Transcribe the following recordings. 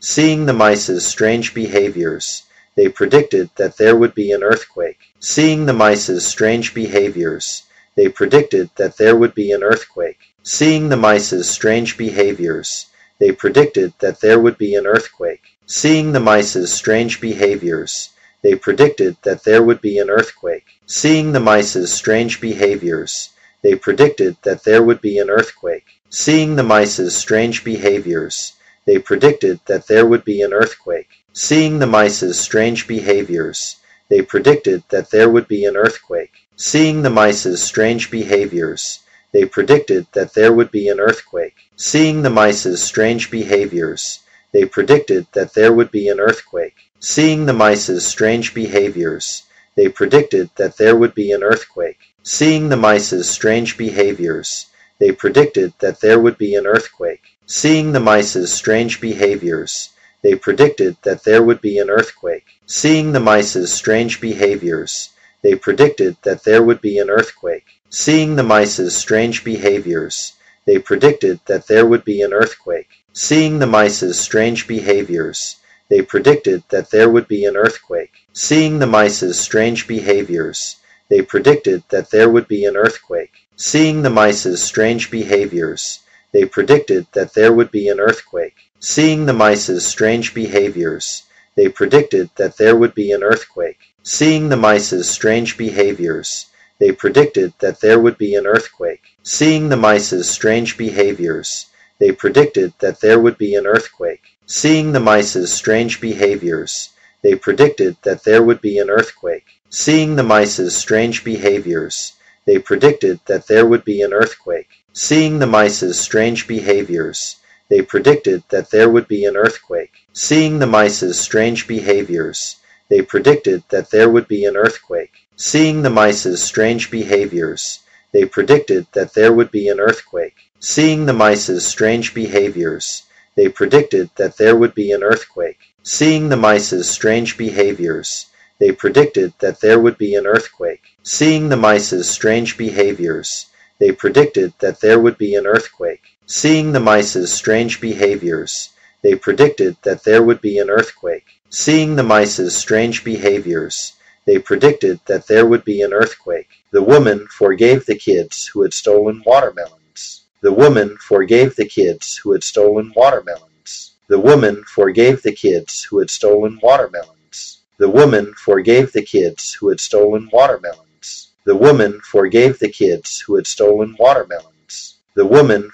Seeing the mice's strange behaviors, they predicted that there would be an earthquake. Seeing the mice's strange behaviors, they predicted that there would be an earthquake. Seeing the mice's strange behaviors, they predicted that there would be an earthquake. Seeing the mice's strange behaviors, they predicted that there would be an earthquake. Seeing the mice's strange behaviors, they predicted that there would be an earthquake. Seeing the mice's strange behaviors, they predicted that there would be an earthquake. Seeing the mice's strange behaviors, they predicted that there would be an earthquake. Seeing the mice's strange behaviors, they predicted that there would be an earthquake. Seeing the mice's strange behaviors, they predicted that there would be an earthquake. Seeing the mice's strange behaviors, they predicted that there would be an earthquake. Seeing the mice's strange behaviors, they predicted that there would be an earthquake. Seeing the mice's strange behaviors, they predicted that there would be an earthquake. Seeing the mice's strange behaviors, they predicted that there would be an earthquake. Seeing the mice's strange behaviors, they predicted that there would be an earthquake. Seeing the mice's strange behaviors, they predicted that there would be an earthquake. Seeing the mice's strange behaviors, they predicted that there would be an earthquake. Seeing the mice's strange behaviors, they predicted that there would be an earthquake. Seeing the mice's strange behaviors, they predicted that there would be an earthquake. Seeing the mice's strange behaviors, they predicted that there would be an earthquake. Seeing the mice's strange behaviors, they predicted that there would be an earthquake. Seeing the mice's strange behaviors, they predicted that there would be an earthquake. Seeing the mice's strange behaviors, they predicted that there would be an earthquake. Seeing the mice's strange behaviors, they predicted that there would be an earthquake. Seeing the mice's strange behaviors, they predicted that there would be an earthquake. Seeing the mice's strange behaviors, they predicted that there would be an earthquake. Seeing the mice's strange behaviors, they predicted that there would be an earthquake. Seeing the mice's strange behaviors, they predicted that there would be an earthquake. Seeing the mice's strange behaviors, they predicted that there would be an earthquake. Seeing the mice's strange behaviors, they predicted that there would be an earthquake. Seeing the mice's strange behaviors, they predicted that there would be an earthquake. The woman forgave the kids who had stolen watermelons. The woman forgave the kids who had stolen watermelons. The woman forgave the kids who had stolen watermelons. The woman forgave the kids who had stolen watermelons. The woman forgave the kids who had stolen watermelons. The woman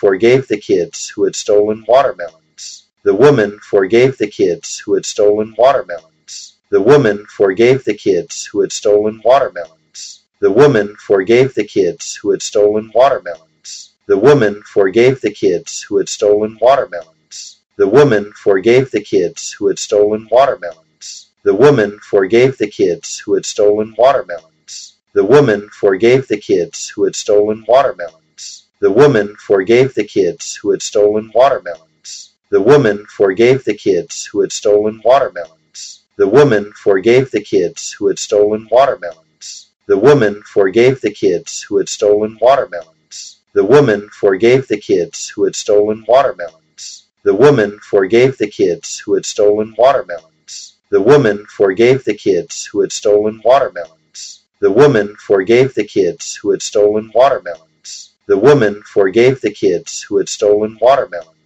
forgave the kids who had stolen watermelons. The woman forgave the kids who had stolen watermelons. The woman forgave the kids who had stolen watermelons. The woman forgave the kids who had stolen watermelons. The woman forgave the kids who had stolen watermelons. The woman forgave the kids who had stolen watermelons. The woman forgave the kids who had stolen watermelons. The woman forgave the kids who had stolen watermelons. The woman forgave the kids who had stolen watermelons. The woman forgave the kids who had stolen watermelons. The woman forgave the kids who had stolen watermelons. The woman forgave the kids who had stolen watermelons. The woman forgave the kids who had stolen watermelons. The woman forgave the kids who had stolen watermelons. The woman forgave the kids who had stolen watermelons. The woman forgave the kids who had stolen watermelons. The woman forgave the kids who had stolen watermelons. The woman forgave the kids who had stolen watermelons.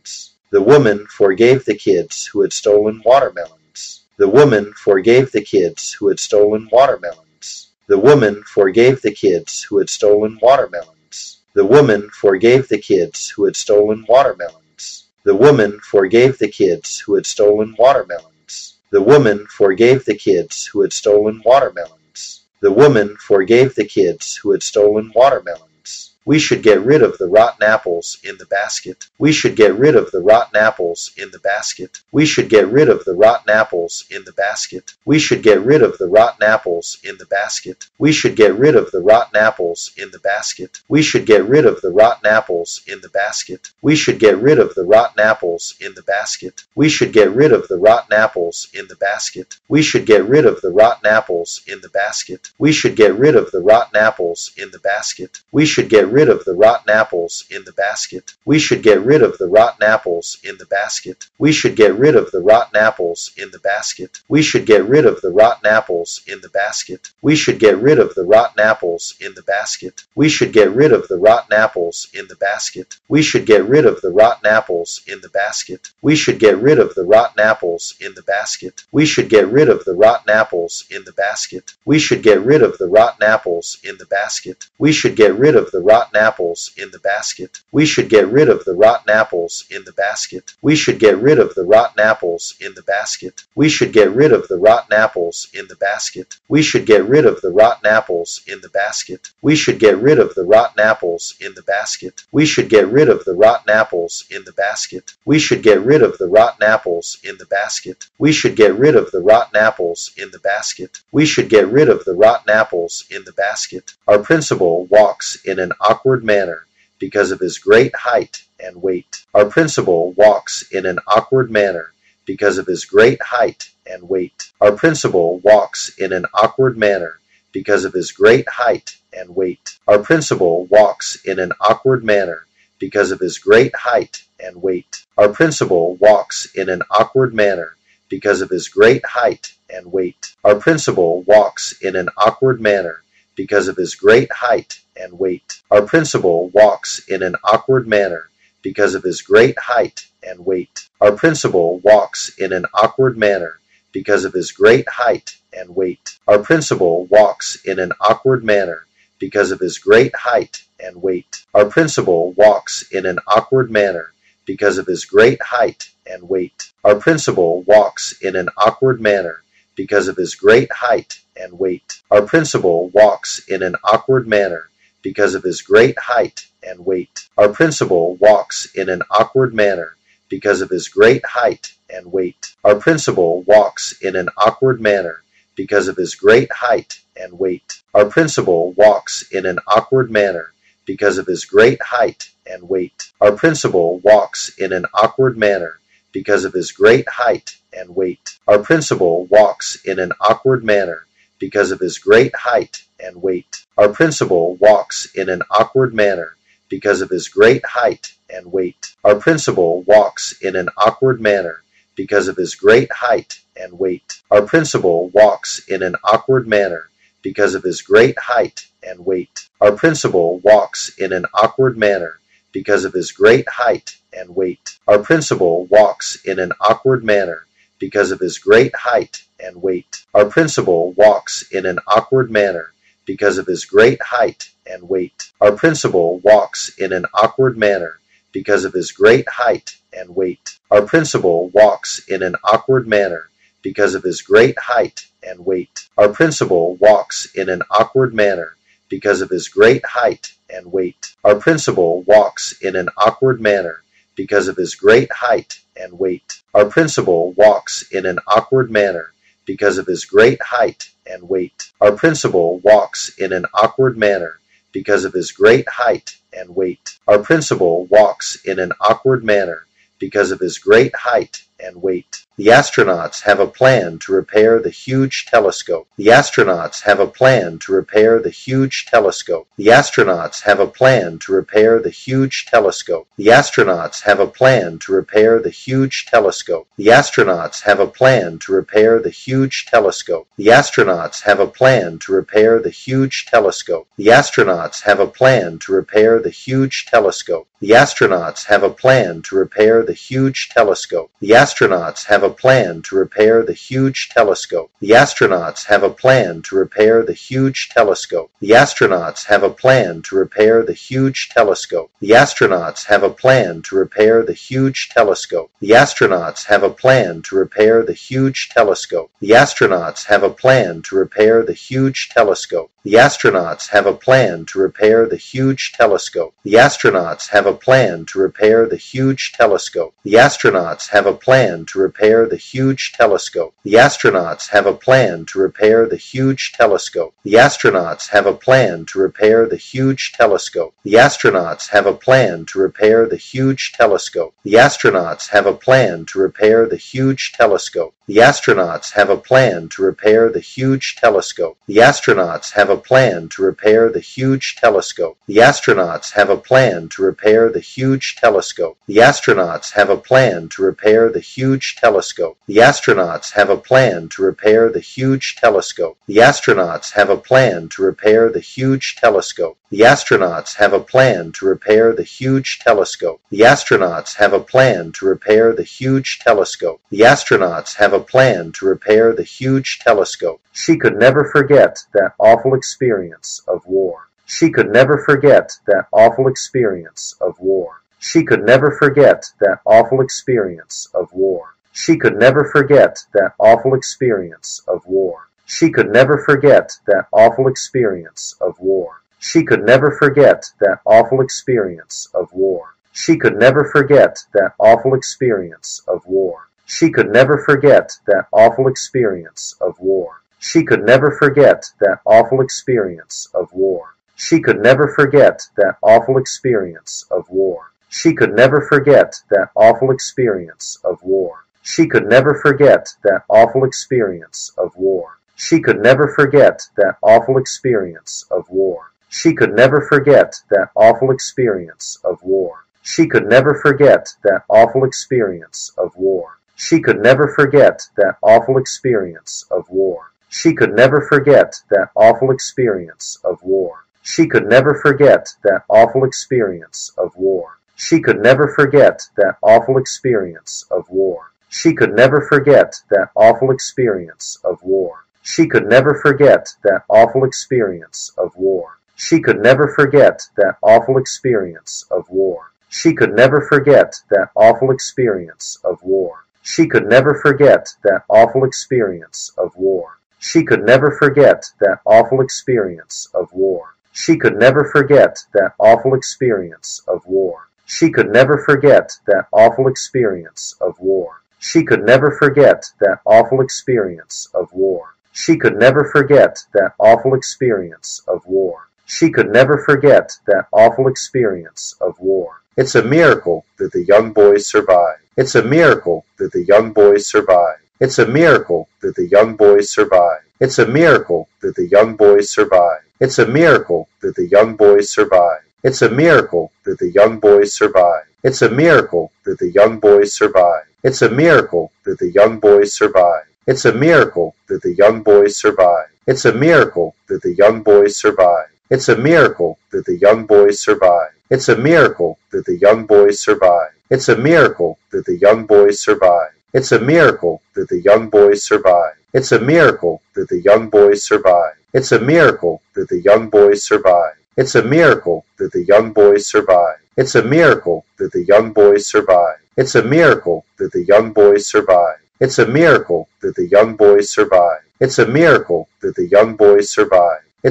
The woman forgave the kids who had stolen watermelons. The woman forgave the kids who had stolen watermelons. The woman forgave the kids who had stolen watermelons. The woman forgave the kids who had stolen watermelons. The woman forgave the kids who had stolen watermelons. The woman forgave the kids who had stolen watermelons. The woman forgave the kids who had stolen watermelons. We should get rid of the rotten apples in the basket. We should get rid of the rotten apples in the basket. We should get rid of the rotten apples in the basket. We should get rid of the rotten apples in the basket. We should get rid of the rotten apples in the basket. We should get rid of the rotten apples in the basket. We should get rid of the rotten apples in the basket. We should get rid of the rotten apples in the basket. We should get rid of the rotten apples in the basket. We should get rid of the rotten apples in the basket. We should get rid of the rotten apples in the basket. We should get rid of the rotten apples in the basket. We should get rid of the rotten apples in the basket. We should get rid of the rotten apples in the basket. We should get rid of the rotten apples in the basket. We should get rid of the rotten apples in the basket. We should get rid of the rotten apples in the basket. We should get rid of the rotten apples in the basket. We should get rid of the rotten apples in the basket. We should get rid of the rotten apples in the basket. We should get rid of the rotten apples in the basket. We should get rid of the rotten apples in the basket. We should get rid of the rotten apples in the basket. We should get rid of the rotten apples in the basket. We should get rid of the rotten apples in the basket. We should get rid of the rotten apples in the basket. We should get rid of the rotten apples in the basket. We should get rid of the rotten apples in the basket. We should get rid of the rotten apples in the basket. We should get rid of the rotten apples in the basket. Our principal walks in an awkward manner because of his great height and weight. Our principal walks in an awkward manner because of his great height and weight. Our principal walks in an awkward manner because of his great height and weight. Our principal walks in an awkward manner because of his great height and weight. Our principal walks in an awkward manner because of his great height and weight. Our principal walks in an awkward manner because of his great height and weight. Our principal walks in an awkward manner because of his great height and weight. Our principal walks in an awkward manner because of his great height and weight. Our principal walks in an awkward manner because of his great height and weight. Our principal walks in an awkward manner because of his great height and weight. Our principal walks in an awkward manner because of his great height and weight. Our principal walks in an awkward manner because of his great height and weight. Our principal walks in an awkward manner because of his great height and weight. Our principal walks in an awkward manner because of his great height and weight. Our principal walks in an awkward manner because of his great height and weight. Our principal walks in an awkward manner because of his great height and weight. Our principal walks in an awkward manner because of his great height and weight. Our principal walks in an awkward manner because of his great height and weight. Our principal walks in an awkward manner because of his great height and weight. Our principal walks in an awkward manner because of his great height and weight. Our principal walks in an awkward manner because of his great height and weight. Our principal walks in an awkward manner because of his great height and weight. Our principal walks in an awkward manner because of his great height and weight. Our principal walks in an awkward manner because of his great height and weight. Our principal walks in an awkward manner because of his great height and weight. Our principal walks in an awkward manner because of his great height and weight. Our principal walks in an awkward manner because of his great height and weight. Our principal walks in an awkward manner because of his great height and weight. Our principal walks in an awkward manner because of his great height and weight. Our principal walks in an awkward manner because of his great height and weight. The astronauts have a plan to repair the huge telescope. The astronauts have a plan to repair the huge telescope. The astronauts have a plan to repair the huge telescope. The astronauts have a plan to repair the huge telescope. The astronauts have a plan to repair the huge telescope. The astronauts have a plan to repair the huge telescope. The astronauts have a plan to repair the huge telescope. The astronauts have a plan to repair the huge telescope. The astronauts have a plan to repair the huge telescope. The astronauts have a plan to repair the huge telescope. The astronauts have a plan to repair the huge telescope. The astronauts have a plan to repair the huge telescope. The astronauts have a plan to repair the huge telescope. The astronauts have a plan to repair the huge telescope. The astronauts have a plan to repair the huge telescope. The astronauts have a plan to repair the huge telescope. The astronauts have a plan to repair the huge telescope. The astronauts have a plan to repair the huge telescope. The astronauts have a plan to repair the huge telescope. The astronauts have a plan to repair the huge telescope. The astronauts have a plan to repair the huge telescope. The astronauts have a plan to repair the huge telescope. The astronauts have a a plan to repair the huge telescope. The astronauts have a plan to repair the huge telescope. The astronauts have a plan to repair the huge telescope. The astronauts have a plan to repair the huge telescope. The astronauts have a plan to repair the huge telescope. The astronauts have a plan to repair the huge telescope. The astronauts have a plan to repair the huge telescope. The astronauts have a plan to repair the huge telescope. She could never forget that awful experience of war. She could never forget that awful experience of war. She could never forget that awful experience of war. She could never forget that awful experience of war. She could never forget that awful experience of war. She could never forget that awful experience of war. She could never forget that awful experience of war. She could never forget that awful experience of war. She could never forget that awful experience of war. She could never forget that awful experience of war. She could never forget that awful experience of war. She could never forget that awful experience of war. She could never forget that awful experience of war. She could never forget that awful experience of war. She could never forget that awful experience of war. She could never forget that awful experience of war. She could never forget that awful experience of war. She could never forget that awful experience of war. She could never forget that awful experience of war. She could never forget that awful experience of war. She could never forget that awful experience of war. She could never forget that awful experience of war. She could never forget that awful experience of war. She could never forget that awful experience of war. She could never forget that awful experience of war. She could never forget that awful experience of war. She could never forget that awful experience of war. She could never forget that awful experience of war. She could never forget that awful experience of war. She could never forget that awful experience of war. It's a miracle that the young boys survived. It's a miracle that the young boys survived. It's a miracle that the young boys survived. It's a miracle that the young boys survived. It's a miracle that the young boys survived. It's a miracle that the young boys survived. It's a miracle that the young boys survived. It's a miracle that the young boys survived. It's a miracle that the young boys survived. It's a miracle that the young boys survived. It's a miracle that the young boys survived. It's a miracle that the young boys survived. It's a miracle that the young boys survived. It's a miracle that the young boys survived. It's a miracle that the young boys survived. It's a miracle that the young boys survived. It's a miracle that the young boys survived. It's a miracle that the young boys survived. It's a miracle that the young boys survived. It's a miracle that the young boys survived. It's a miracle that the young boys survived.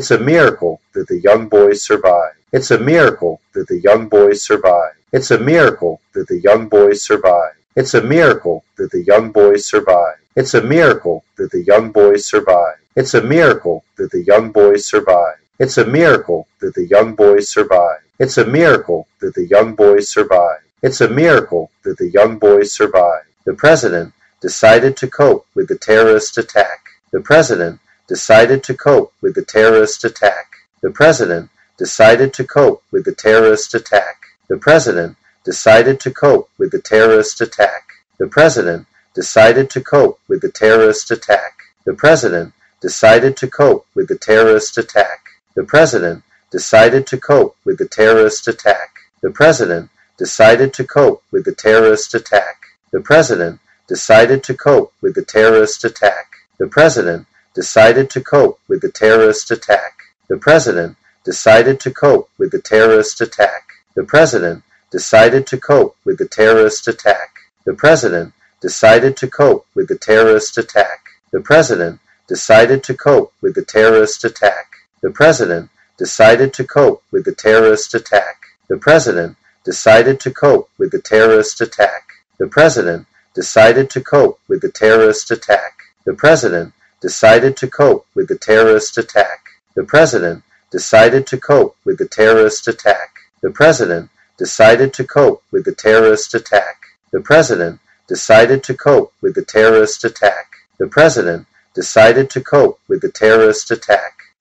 It's a miracle that the young boys survived. It's a miracle that the young boys survived. It's a miracle that the young boys survived. It's a miracle that the young boys survived. It's a miracle that the young boys survived. It's a miracle that the young boys survived. It's a miracle that the young boys survived. It's a miracle that the young boys survived. It's a miracle that the young boys survived. The president decided to cope with the terrorist attack. The president decided to cope with the terrorist attack. The president decided to cope with the terrorist attack. The president decided to cope with the terrorist attack. The president decided to cope with the terrorist attack. The president decided to cope with the terrorist attack. The president decided to cope with the terrorist attack. The president decided to cope with the terrorist attack. The president decided to cope with the terrorist attack. The president decided to cope with the terrorist attack. The president decided to cope with the terrorist attack. The president decided to cope with the terrorist attack. The president decided to cope with the terrorist attack. The president decided to cope with the terrorist attack. The president decided to cope with the terrorist attack. The president decided to cope with the terrorist attack. The president decided to cope with the terrorist attack. The president decided to cope with the terrorist attack. The president decided to cope with the terrorist attack. The president decided to cope with the terrorist attack. The president decided to cope with the terrorist attack. The president decided to cope with the terrorist attack.